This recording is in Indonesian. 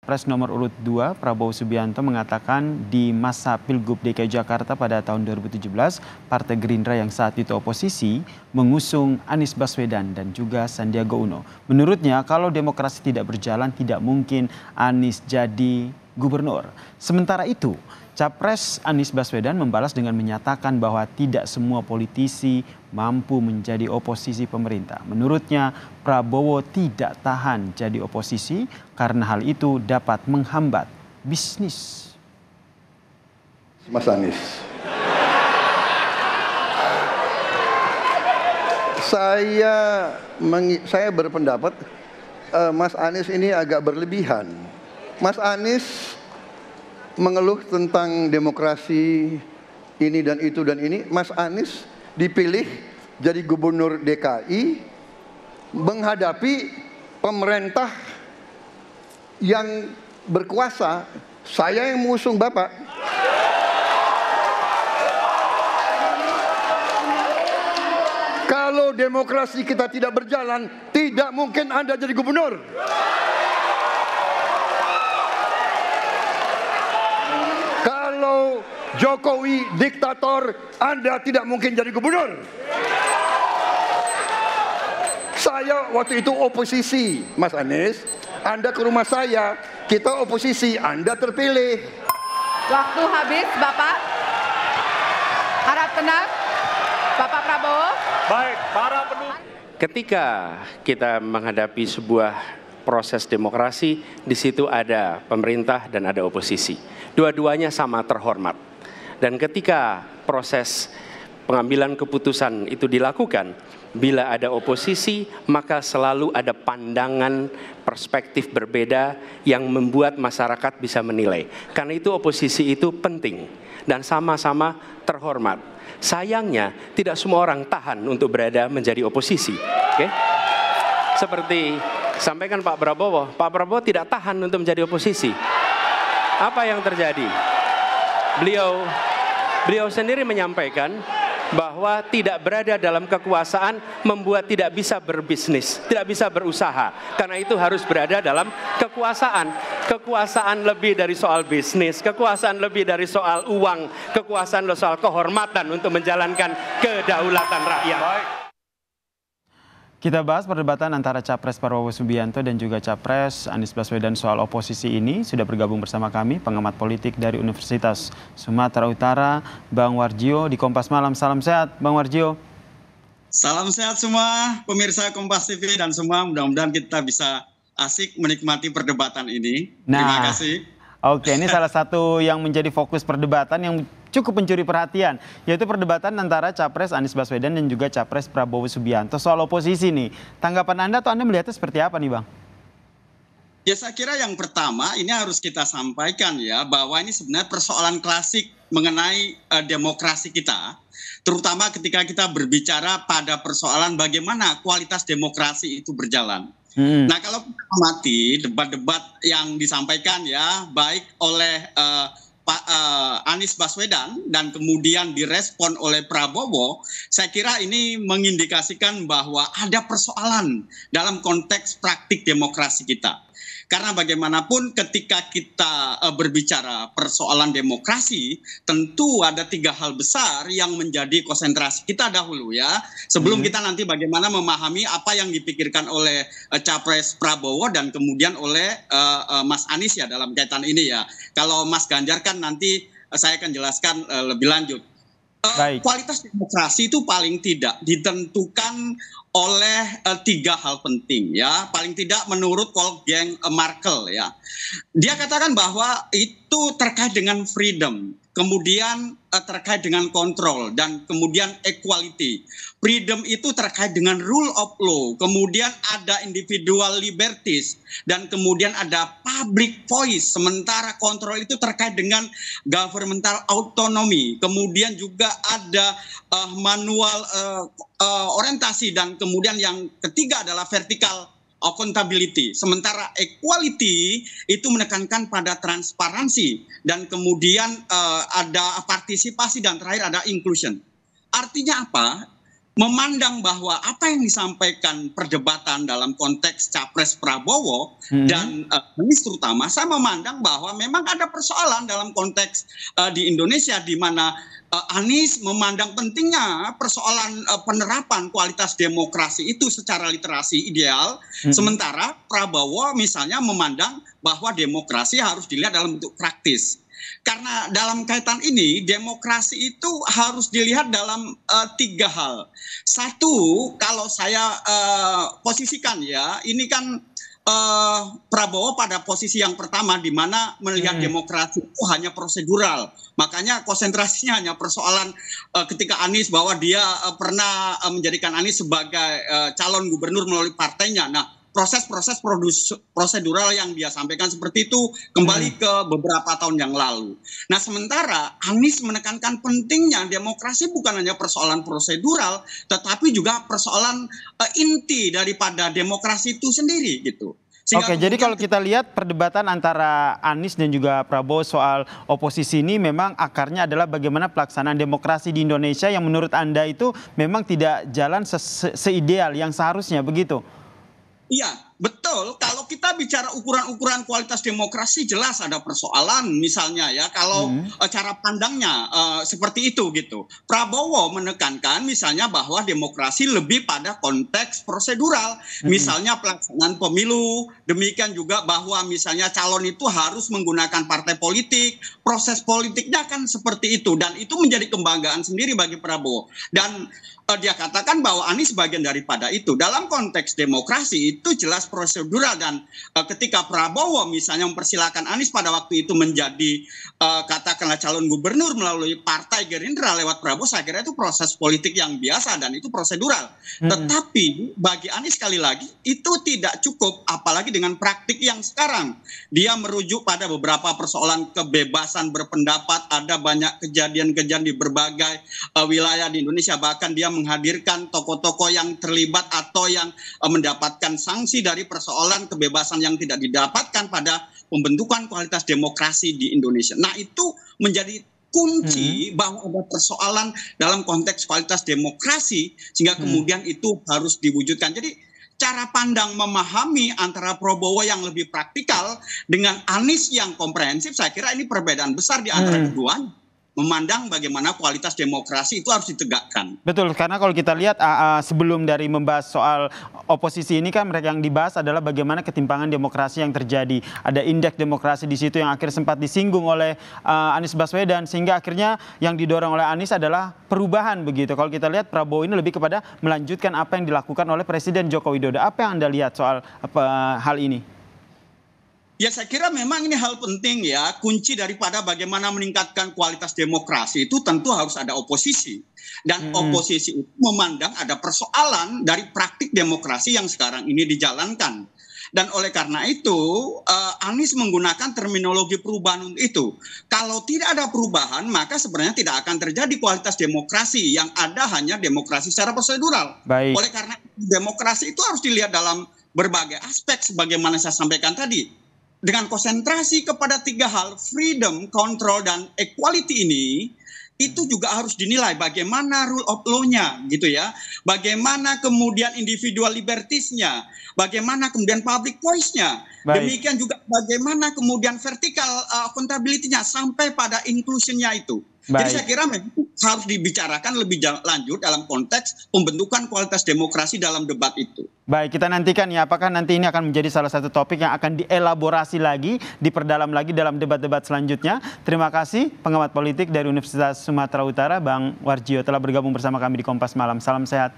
Pres nomor urut 2 Prabowo Subianto mengatakan di masa Pilgub DKI Jakarta pada tahun 2017, Partai Gerindra yang saat itu oposisi mengusung Anies Baswedan dan juga Sandiaga Uno. Menurutnya kalau demokrasi tidak berjalan tidak mungkin Anies jadi gubernur. Sementara itu, Capres Anies Baswedan membalas dengan menyatakan bahwa tidak semua politisi mampu menjadi oposisi pemerintah. Menurutnya, Prabowo tidak tahan jadi oposisi karena hal itu dapat menghambat bisnis. Mas Anies, saya berpendapat Mas Anies ini agak berlebihan. Mas Anies mengeluh tentang demokrasi ini dan itu dan ini. Mas Anies dipilih jadi gubernur DKI menghadapi pemerintah yang berkuasa. Saya yang mengusung Bapak. Kalau demokrasi kita tidak berjalan, tidak mungkin Anda jadi gubernur. Kalau Jokowi diktator, Anda tidak mungkin jadi gubernur. Saya waktu itu oposisi, Mas Anies. Anda ke rumah saya, kita oposisi, Anda terpilih. Waktu habis, Bapak. Harap tenang, Bapak Prabowo. Baik, para pendukung. Ketika kita menghadapi sebuah proses demokrasi, di situ ada pemerintah dan ada oposisi. Dua-duanya sama terhormat. Dan ketika proses pengambilan keputusan itu dilakukan, bila ada oposisi, maka selalu ada pandangan perspektif berbeda yang membuat masyarakat bisa menilai. Karena itu oposisi itu penting dan sama-sama terhormat. Sayangnya tidak semua orang tahan untuk berada menjadi oposisi. Oke? Seperti sampaikan Pak Prabowo tidak tahan untuk menjadi oposisi. Apa yang terjadi? Beliau sendiri menyampaikan bahwa tidak berada dalam kekuasaan membuat tidak bisa berbisnis, tidak bisa berusaha. Karena itu harus berada dalam kekuasaan. Kekuasaan lebih dari soal bisnis, kekuasaan lebih dari soal uang, kekuasaan soal kehormatan untuk menjalankan kedaulatan rakyat. Kita bahas perdebatan antara Capres Prabowo Subianto dan juga Capres Anies Baswedan soal oposisi ini. Sudah bergabung bersama kami pengamat politik dari Universitas Sumatera Utara, Bang Warjio di Kompas Malam. Salam sehat, Bang Warjio. Salam sehat semua, pemirsa Kompas TV dan semua. Mudah-mudahan kita bisa asik menikmati perdebatan ini. Terima kasih. Oke, ini salah satu yang menjadi fokus perdebatan yang cukup mencuri perhatian, yaitu perdebatan antara Capres Anies Baswedan dan juga Capres Prabowo Subianto soal oposisi nih. Tanggapan Anda atau Anda melihatnya seperti apa nih, Bang? Ya, saya kira yang pertama ini harus kita sampaikan ya, bahwa ini sebenarnya persoalan klasik mengenai demokrasi kita, terutama ketika kita berbicara pada persoalan bagaimana kualitas demokrasi itu berjalan. Nah, kalau kita amati debat-debat yang disampaikan ya, baik oleh Pak Anies Baswedan dan kemudian direspon oleh Prabowo, saya kira ini mengindikasikan bahwa ada persoalan dalam konteks praktik demokrasi kita. Karena bagaimanapun ketika kita berbicara persoalan demokrasi, tentu ada 3 hal besar yang menjadi konsentrasi kita dahulu ya. Sebelum kita nanti bagaimana memahami apa yang dipikirkan oleh Capres Prabowo dan kemudian oleh Mas Anies ya dalam kaitan ini ya. Kalau Mas Ganjar kan nanti saya akan jelaskan lebih lanjut. Kualitas demokrasi itu paling tidak ditentukan oleh 3 hal penting ya, paling tidak menurut Wolfgang Merkel ya. Dia katakan bahwa itu terkait dengan freedom, kemudian terkait dengan kontrol, dan kemudian equality. Freedom itu terkait dengan rule of law, kemudian ada individual liberties, dan kemudian ada public voice. Sementara kontrol itu terkait dengan governmental autonomy, kemudian juga ada manual orientasi, dan kemudian yang ketiga adalah vertical accountability. Sementara equality itu menekankan pada transparansi, dan kemudian ada partisipasi, dan terakhir ada inclusion. Artinya apa? memandang bahwa apa yang disampaikan perdebatan dalam konteks Capres Prabowo dan Anies terutama, saya memandang bahwa memang ada persoalan dalam konteks di Indonesia di mana Anies memandang pentingnya persoalan penerapan kualitas demokrasi itu secara literasi ideal, sementara Prabowo misalnya memandang bahwa demokrasi harus dilihat dalam bentuk praktis. Karena dalam kaitan ini demokrasi itu harus dilihat dalam 3 hal. Satu, kalau saya posisikan ya, ini kan Prabowo pada posisi yang pertama di mana melihat demokrasi itu hanya prosedural. Makanya konsentrasinya hanya persoalan ketika Anies bahwa dia pernah menjadikan Anies sebagai calon gubernur melalui partainya. Nah, proses-proses prosedural yang dia sampaikan seperti itu kembali ke beberapa tahun yang lalu. Nah, sementara Anies menekankan pentingnya demokrasi bukan hanya persoalan prosedural, tetapi juga persoalan inti daripada demokrasi itu sendiri gitu. Oke, jadi kalau kita lihat perdebatan antara Anies dan juga Prabowo soal oposisi ini memang akarnya adalah bagaimana pelaksanaan demokrasi di Indonesia yang menurut Anda itu memang tidak jalan seideal yang seharusnya, begitu? Iya, betul. Kalau kita bicara ukuran-ukuran kualitas demokrasi jelas ada persoalan misalnya ya kalau cara pandangnya seperti itu gitu. Prabowo menekankan misalnya bahwa demokrasi lebih pada konteks prosedural. Misalnya pelaksanaan pemilu, demikian juga bahwa misalnya calon itu harus menggunakan partai politik, proses politiknya kan seperti itu dan itu menjadi kebanggaan sendiri bagi Prabowo. Dan dia katakan bahwa Anies bagian daripada itu. Dalam konteks demokrasi itu jelas prosedural dan ketika Prabowo misalnya mempersilahkan Anies pada waktu itu menjadi katakanlah calon gubernur melalui partai Gerindra lewat Prabowo, saya kira itu proses politik yang biasa dan itu prosedural. Tetapi bagi Anies sekali lagi itu tidak cukup apalagi dengan praktik yang sekarang. Dia merujuk pada beberapa persoalan kebebasan berpendapat, ada banyak kejadian-kejadian di berbagai wilayah di Indonesia, bahkan dia menghadirkan tokoh-tokoh yang terlibat atau yang mendapatkan sanksi dari persoalan kebebasan yang tidak didapatkan pada pembentukan kualitas demokrasi di Indonesia. Nah, itu menjadi kunci bahwa ada persoalan dalam konteks kualitas demokrasi sehingga kemudian itu harus diwujudkan. Jadi cara pandang memahami antara Prabowo yang lebih praktikal dengan Anies yang komprehensif, saya kira ini perbedaan besar di antara keduanya. Memandang bagaimana kualitas demokrasi itu harus ditegakkan. Betul, karena kalau kita lihat sebelum dari membahas soal oposisi ini kan mereka yang dibahas adalah bagaimana ketimpangan demokrasi yang terjadi. Ada indeks demokrasi di situ yang akhirnya sempat disinggung oleh Anies Baswedan sehingga akhirnya yang didorong oleh Anies adalah perubahan begitu. Kalau kita lihat Prabowo ini lebih kepada melanjutkan apa yang dilakukan oleh Presiden Joko Widodo. Apa yang Anda lihat soal hal ini? Ya, saya kira memang ini hal penting ya. Kunci daripada bagaimana meningkatkan kualitas demokrasi itu tentu harus ada oposisi. Dan oposisi itu memandang ada persoalan dari praktik demokrasi yang sekarang ini dijalankan. Dan oleh karena itu, Anies menggunakan terminologi perubahan itu. Kalau tidak ada perubahan, maka sebenarnya tidak akan terjadi kualitas demokrasi. Yang ada hanya demokrasi secara prosedural. Baik. Oleh karena demokrasi itu harus dilihat dalam berbagai aspek sebagaimana saya sampaikan tadi. Dengan konsentrasi kepada 3 hal, freedom, control, dan equality ini, itu juga harus dinilai bagaimana rule of law-nya gitu ya. Bagaimana kemudian individual liberties-nya, bagaimana kemudian public voice-nya. Demikian juga bagaimana kemudian vertical accountability-nya sampai pada inclusion-nya itu. Jadi saya kira memang harus dibicarakan lebih lanjut dalam konteks pembentukan kualitas demokrasi dalam debat itu. Baik, kita nantikan ya apakah nanti ini akan menjadi salah satu topik yang akan dielaborasi lagi, diperdalam lagi dalam debat-debat selanjutnya. Terima kasih pengamat politik dari Universitas Sumatera Utara, Bang Warjio telah bergabung bersama kami di Kompas Malam. Salam sehat.